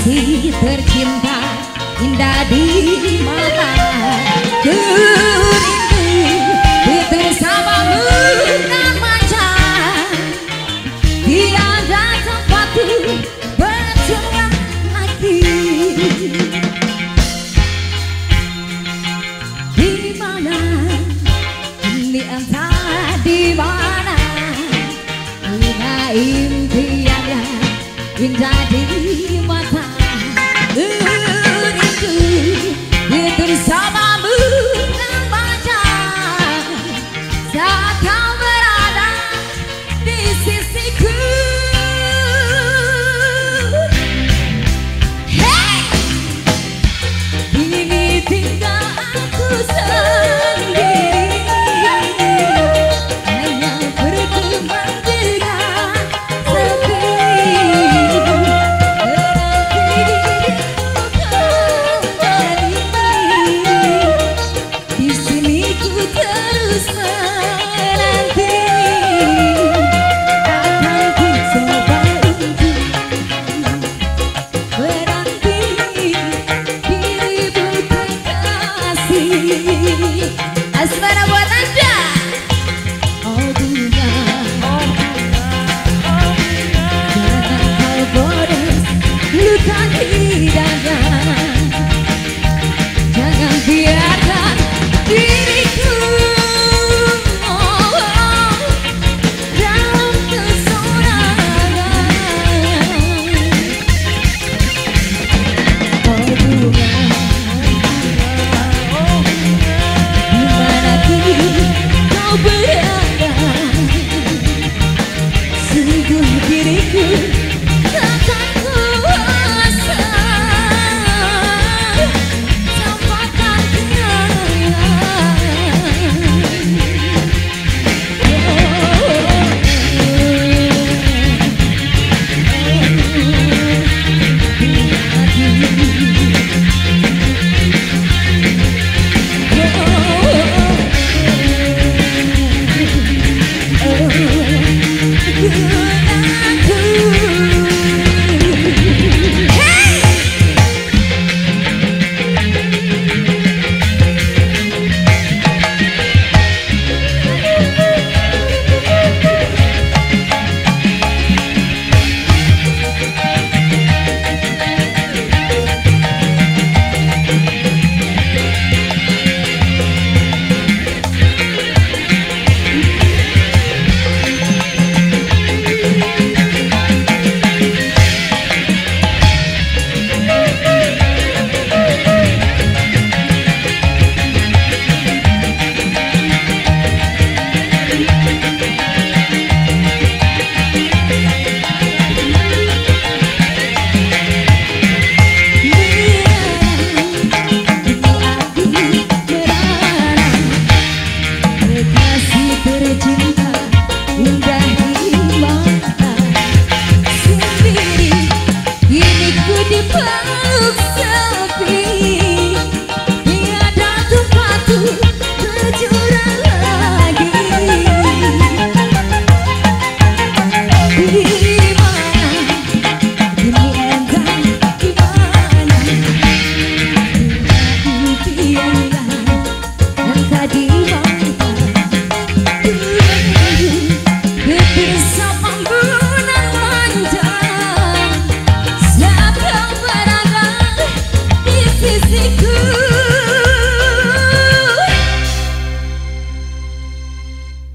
kekasih tercinta indah di mata. Ku rindu bersamamu dan manca. Tiada tempatku berjuang lagi. Di mana ini entah di mana bunga impiannya indah di mata. Rindu bersamamu dan baca saat kau berada di sisiku. Hey, kini tinggal aku sendiri, hanya berkembang dengan sepi. Di sini ku terus menanti, akan ku coba untuk menanti dirimu kekasih. Asmara buat Anda. Oh bunga, jangan kau boros luka di dada. Jangan biarkan diriku dalam kesorangan. Oh bunga, dimana kau berada, sungguh diriku takkan kuasa dapatkan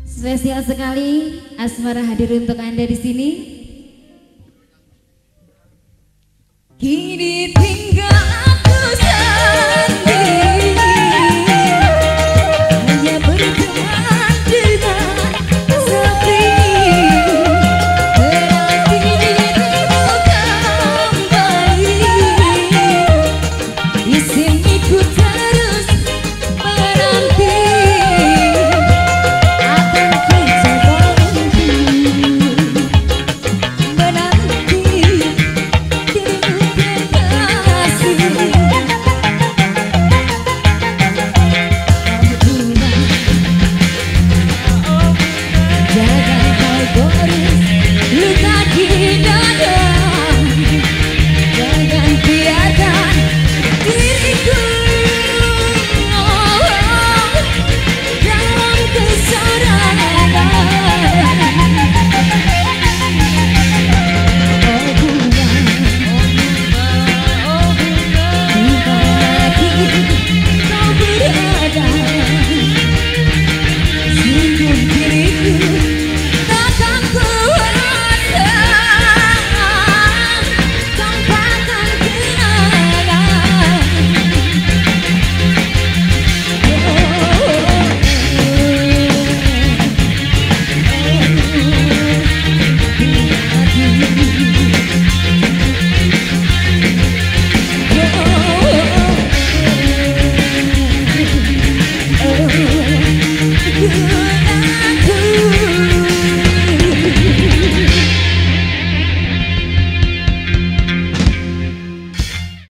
spesial sekali. Asmara hadir untuk Anda di sini. Kini tinggal aku sendiri, hanya berteman dengan sepi. Menanti dirimu kembali, di sini ku